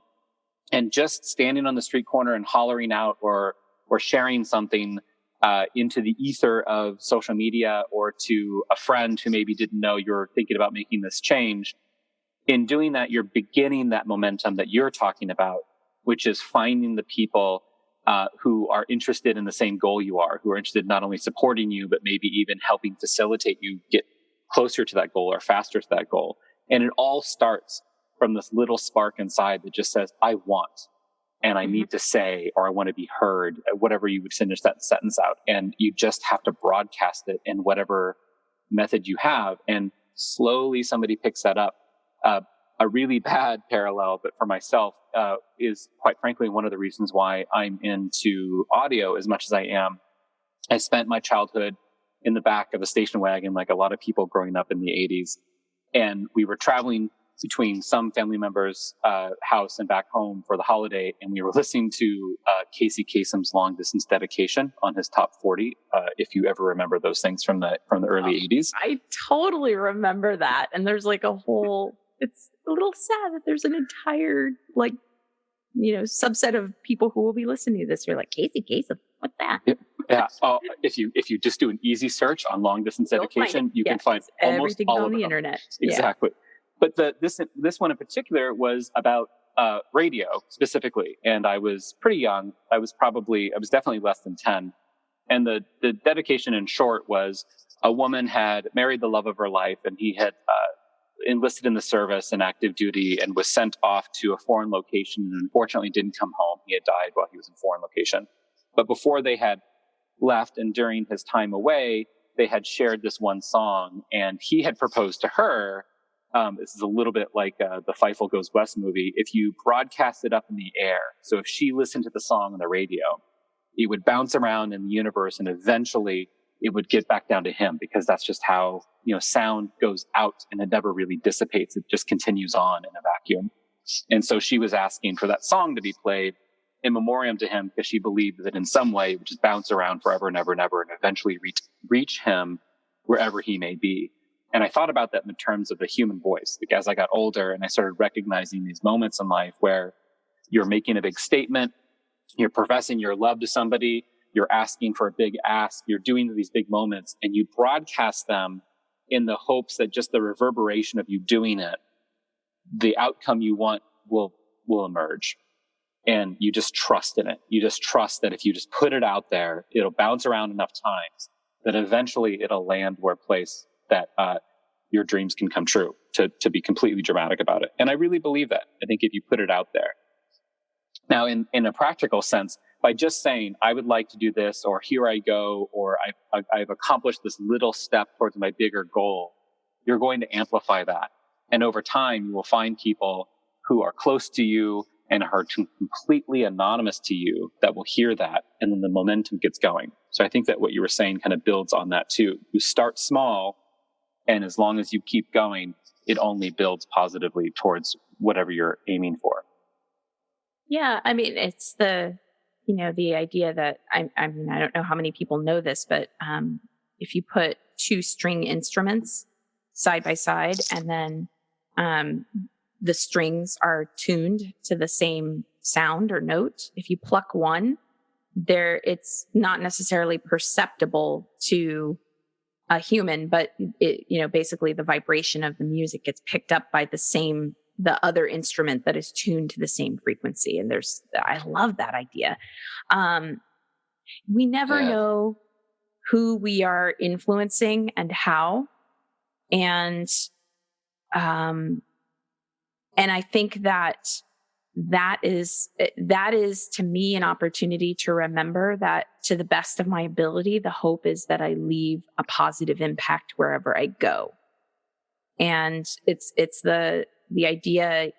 And just standing on the street corner and hollering out or sharing something into the ether of social media or to a friend who maybe didn't know you're thinking about making this change, in doing that, you're beginning that momentum that you're talking about, which is finding the people who are interested in the same goal you are, who are interested in not only supporting you, but maybe even helping facilitate you get closer to that goal or faster to that goal. And it all starts from this little spark inside that just says, I want, and I need to say, or I want to be heard, whatever you would finish that sentence out. And you just have to broadcast it in whatever method you have. And slowly somebody picks that up. A really bad parallel, but for myself, is quite frankly one of the reasons why I'm into audio as much as I am. I spent my childhood in the back of a station wagon, like a lot of people growing up in the 80s. And we were traveling between some family members' house and back home for the holiday. And we were listening to Casey Kasem's Long Distance Dedication on his top 40. If you ever remember those things from the early 80s. I totally remember that. And there's like a whole, it's a little sad that there's an entire subset of people who will be listening to this. You're like, Casey Kasem, what's that? Yeah. If you just do an easy search on long distance dedication, you can find almost everything all on of the internet. Exactly. Yeah. But this one in particular was about radio specifically, and I was pretty young. I was definitely less than 10. And the dedication in short was a woman had married the love of her life, and he had enlisted in the service in active duty and was sent off to a foreign location and unfortunately didn't come home. He had died while he was in foreign location. But before they had left and during his time away, they had shared this one song, and he had proposed to her. This is a little bit like the Feifel Goes West movie. If you broadcast it up in the air, so if she listened to the song on the radio, it would bounce around in the universe and eventually it would get back down to him, because that's just how, sound goes out and it never really dissipates. It just continues on in a vacuum. And so she was asking for that song to be played in memoriam to him, because she believed that in some way it would just bounce around forever and ever and ever and eventually reach him wherever he may be. And I thought about that in the terms of the human voice. Like, as I got older and I started recognizing these moments in life where you're making a big statement, you're professing your love to somebody, you're asking for a big ask, you're doing these big moments, and you broadcast them in the hopes that just the reverberation of you doing it, the outcome you want will emerge. And you just trust in it. You just trust that if you just put it out there, it'll bounce around enough times that eventually it'll land where a place that your dreams can come true, to be completely dramatic about it. And I really believe that. I think if you put it out there. Now, in a practical sense, by just saying, I would like to do this, or here I go, or I've accomplished this little step towards my bigger goal, you're going to amplify that. And over time, you will find people who are close to you and are completely anonymous to you that will hear that, and then the momentum gets going. So I think that what you were saying kind of builds on that too. You start small, and as long as you keep going, it only builds positively towards whatever you're aiming for. Yeah, I mean, it's the idea that I don't know how many people know this, but if you put two string instruments side by side, and then the strings are tuned to the same sound or note. If you pluck one, it's not necessarily perceptible to a human, but basically the vibration of the music gets picked up by the other instrument that is tuned to the same frequency. And I love that idea. We never know who we are influencing and how. And I think that is to me an opportunity to remember that, to the best of my ability, the hope is that I leave a positive impact wherever I go. And it's the idea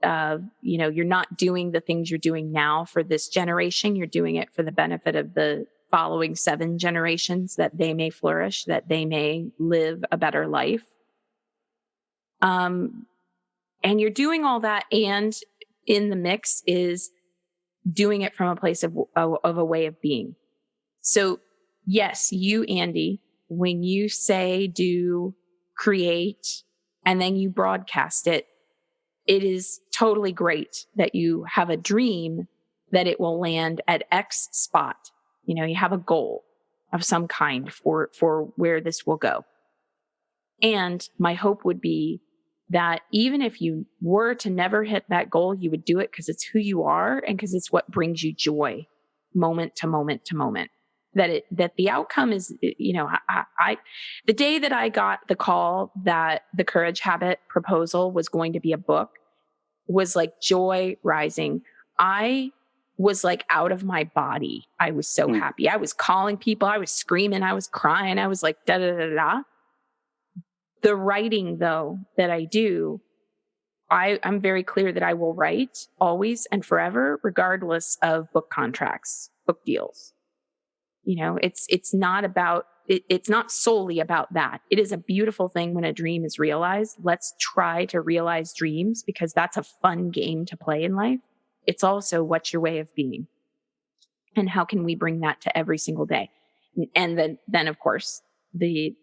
of, you're not doing the things you're doing now for this generation. You're doing it for the benefit of the following 7 generations, that they may flourish, that they may live a better life. And you're doing all that, and in the mix is doing it from a place of a way of being. So yes, you, Andy, when you say, do, create, and then you broadcast it, it is totally great that you have a dream that it will land at X spot. You have a goal of some kind for where this will go. And my hope would be that even if you were to never hit that goal, you would do it because it's who you are and because it's what brings you joy moment to moment to moment. That the outcome is, the day that I got the call that the Courage Habit proposal was going to be a book was like joy rising. I was like out of my body. I was so happy. I was calling people. I was screaming. I was crying. I was like, da da da da. The writing, though, that I do, I'm very clear that I will write always and forever, regardless of book contracts, book deals. It's not solely about that. It is a beautiful thing when a dream is realized. Let's try to realize dreams, because that's a fun game to play in life. It's also, what's your way of being? And how can we bring that to every single day? And then of course, the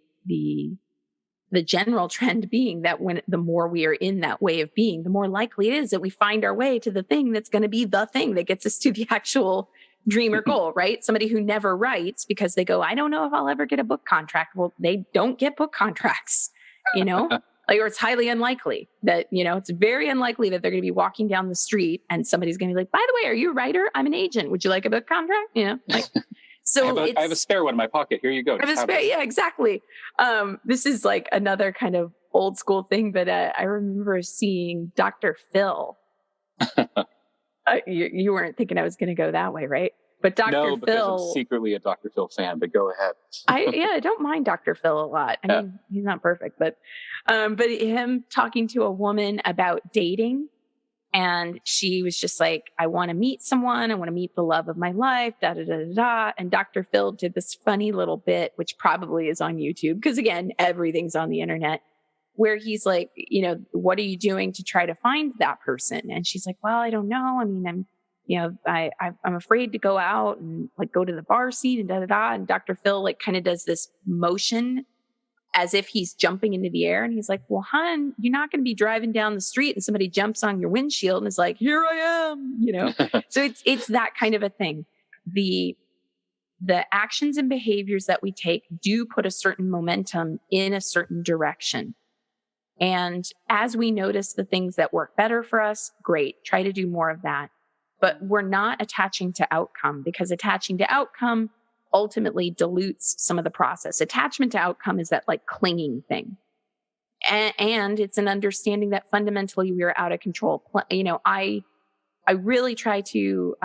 general trend being that the more we are in that way of being, the more likely it is that we find our way to the thing that's going to be the thing that gets us to the actual dream or goal, right? Somebody who never writes because they go, I don't know if I'll ever get a book contract. Well, they don't get book contracts, or it's highly unlikely that, it's very unlikely that they're going to be walking down the street and somebody's going to be like, by the way, are you a writer? I'm an agent. Would you like a book contract? So I have a spare one in my pocket. Here you go. Yeah, exactly. This is like another kind of old school thing, but I remember seeing Dr. Phil. You weren't thinking I was going to go that way, right? But Dr. No, Phil, because I'm secretly a Dr. Phil fan, but go ahead. I don't mind Dr. Phil a lot. I mean, he's not perfect, but him talking to a woman about dating. And she was just like, I want to meet someone. I want to meet the love of my life, da, da, da, da, da. And Dr. Phil did this funny little bit, which probably is on YouTube, because again, everything's on the internet, where he's like, what are you doing to try to find that person? And she's like, well, I don't know. I mean, I'm afraid to go out and like go to the bar scene and da, da, da. And Dr. Phil like kind of does this motion as if he's jumping into the air. And he's like, well, hon, you're not going to be driving down the street and somebody jumps on your windshield and is like, here I am, So it's that kind of a thing. The actions and behaviors that we take do put a certain momentum in a certain direction. And as we notice the things that work better for us, great, try to do more of that. But we're not attaching to outcome, because attaching to outcome ultimately dilutes some of the process. Attachment to outcome is that like clinging thing. And it's an understanding that fundamentally we are out of control. I really try to,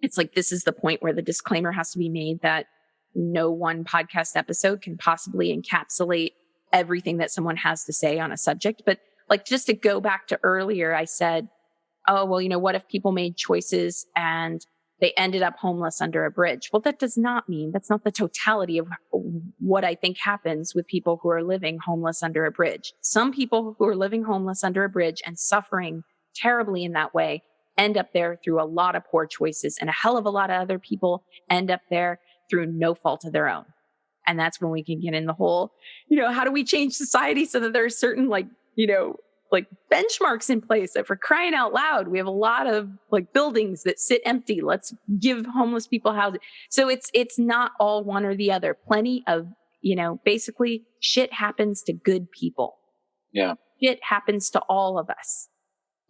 it's like, this is the point where the disclaimer has to be made that no one podcast episode can possibly encapsulate everything that someone has to say on a subject. But like, just to go back to earlier, I said, oh, well, what if people made choices and they ended up homeless under a bridge? Well, that does not mean, that's not the totality of what I think happens with people who are living homeless under a bridge. Some people who are living homeless under a bridge and suffering terribly in that way end up there through a lot of poor choices, and a hell of a lot of other people end up there through no fault of their own. And that's when we can get in the whole, how do we change society so that there are certain benchmarks in place that, for crying out loud, we have a lot of buildings that sit empty. Let's give homeless people housing. So it's not all one or the other. Plenty of, basically shit happens to good people. Yeah. Shit happens to all of us.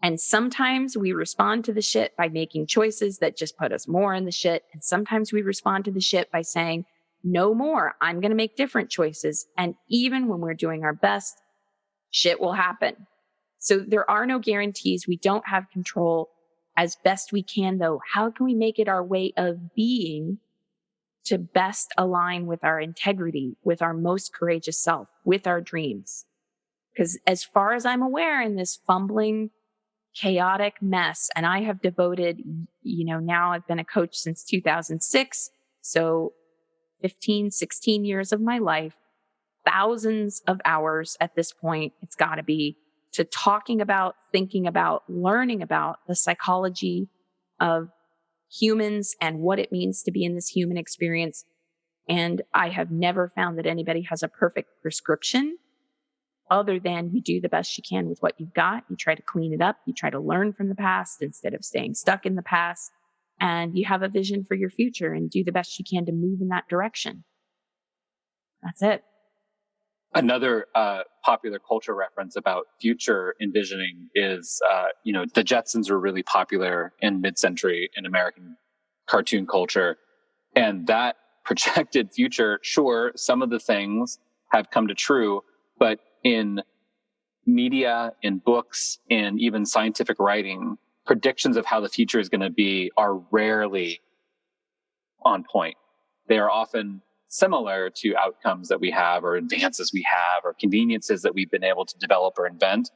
And sometimes we respond to the shit by making choices that just put us more in the shit. And sometimes we respond to the shit by saying, no more. I'm going to make different choices. And even when we're doing our best, shit will happen. So there are no guarantees. We don't have control. As best we can, though, how can we make it our way of being to best align with our integrity, with our most courageous self, with our dreams? Because as far as I'm aware, in this fumbling, chaotic mess, and I have devoted, now I've been a coach since 2006. So 15, 16 years of my life, thousands of hours at this point, it's got to be, to talking about, thinking about, learning about the psychology of humans and what it means to be in this human experience. And I have never found that anybody has a perfect prescription, other than you do the best you can with what you've got. You try to clean it up. You try to learn from the past instead of staying stuck in the past. And you have a vision for your future and do the best you can to move in that direction. That's it. Another popular culture reference about future envisioning is, the Jetsons were really popular in mid-century in American cartoon culture. And that projected future, sure, some of the things have come to true, but in media, in books, in even scientific writing, predictions of how the future is going to be are rarely on point. They are often similar to outcomes that we have, or advances we have, or conveniences that we've been able to develop or invent,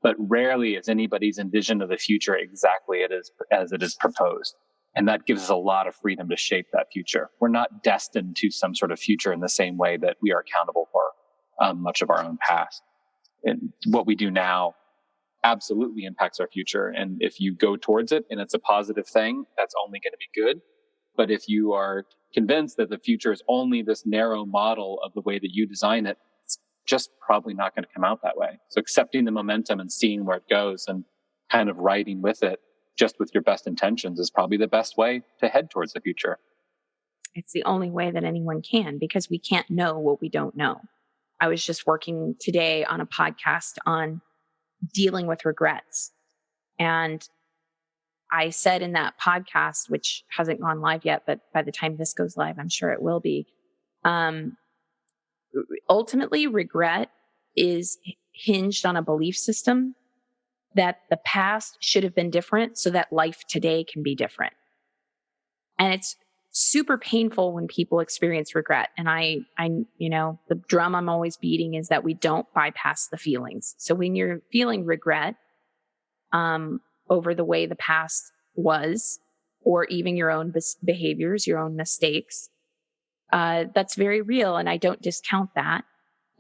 but rarely is anybody's envision of the future exactly as it is proposed. And that gives us a lot of freedom to shape that future. We're not destined to some sort of future in the same way that we are accountable for much of our own past. And what we do now absolutely impacts our future. And if you go towards it and it's a positive thing, that's only going to be good. But if you are convinced that the future is only this narrow model of the way that you design it, it's just probably not going to come out that way. So accepting the momentum and seeing where it goes and kind of riding with it just with your best intentions is probably the best way to head towards the future. It's the only way that anyone can, because we can't know what we don't know. I was just working today on a podcast on dealing with regrets. And I said in that podcast, which hasn't gone live yet, but by the time this goes live, I'm sure it will be. Ultimately, regret is hinged on a belief system that the past should have been different so that life today can be different. And it's super painful when people experience regret. And I, the drum I'm always beating is that we don't bypass the feelings. So when you're feeling regret, over the way the past was, or even your own behaviors, your own mistakes, that's very real. And I don't discount that.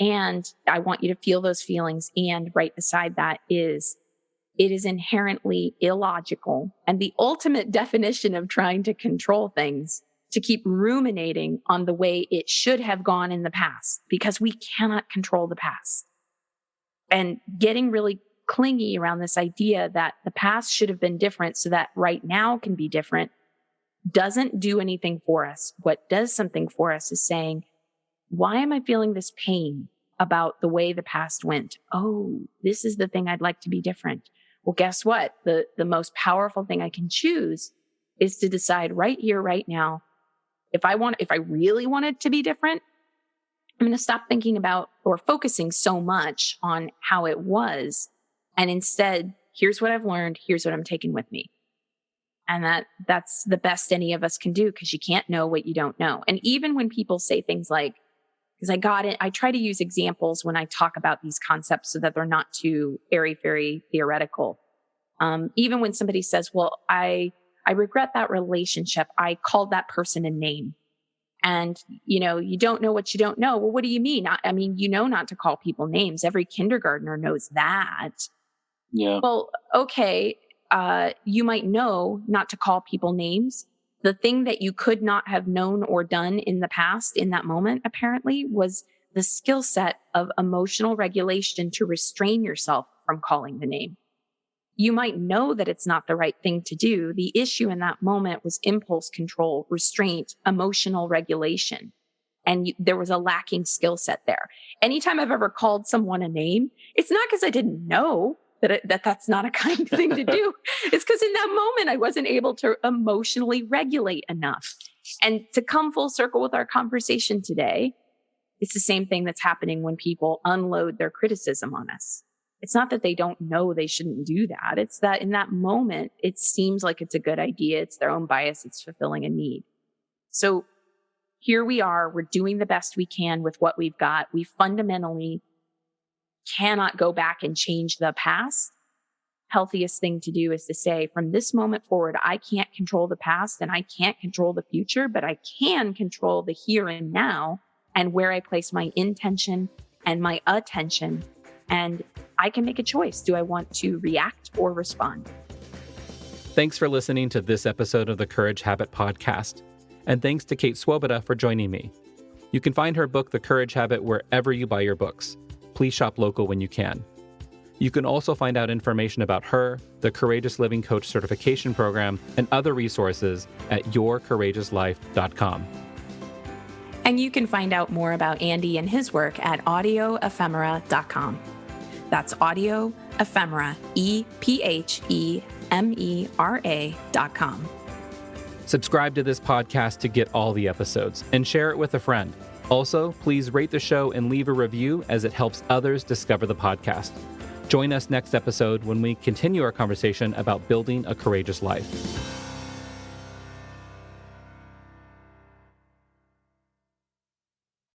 And I want you to feel those feelings. And right beside that is, it is inherently illogical and the ultimate definition of trying to control things to keep ruminating on the way it should have gone in the past, because we cannot control the past. And getting really clingy around this idea that the past should have been different so that right now can be different doesn't do anything for us. What does something for us is saying, why am I feeling this pain about the way the past went? Oh, this is the thing I'd like to be different. Well, guess what? The most powerful thing I can choose is to decide right here, right now, if I really want it to be different, I'm going to stop thinking about or focusing so much on how it was. And instead, here's what I've learned. Here's what I'm taking with me. And that's the best any of us can do, because you can't know what you don't know. And even when people say things like, because I try to use examples when I talk about these concepts so that they're not too airy-fairy theoretical. Even when somebody says, well, I regret that relationship. I called that person a name. And, you don't know what you don't know. Well, what do you mean? I mean, not to call people names. Every kindergartner knows that. Yeah. Well, okay. You might know not to call people names, The thing that you could not have known or done in the past in that moment, apparently, was the skill set of emotional regulation to restrain yourself from calling the name. You might know that it's not the right thing to do. The issue in that moment was impulse control, restraint, emotional regulation. And there was a lacking skill set there. Anytime I've ever called someone a name, it's not because I didn't know that's not a kind thing to do. It's because in that moment, I wasn't able to emotionally regulate enough. And to come full circle with our conversation today, it's the same thing that's happening when people unload their criticism on us. It's not that they don't know they shouldn't do that. It's that in that moment, it seems like it's a good idea. It's their own bias. It's fulfilling a need. So here we are. We're doing the best we can with what we've got. We fundamentally cannot go back and change the past. Healthiest thing to do is to say, from this moment forward, I can't control the past and I can't control the future, but I can control the here and now and where I place my intention and my attention. And I can make a choice. Do I want to react or respond? Thanks for listening to this episode of the Courage Habit Podcast. And thanks to Kate Swoboda for joining me. You can find her book, The Courage Habit, wherever you buy your books. Please shop local when you can. You can also find out information about her, the Courageous Living Coach Certification Program, and other resources at yourcourageouslife.com. And you can find out more about Andy and his work at audioephemera.com. That's audio ephemera, EPHEMERA.com. Subscribe to this podcast to get all the episodes and share it with a friend. Also, please rate the show and leave a review as it helps others discover the podcast. Join us next episode when we continue our conversation about building a courageous life.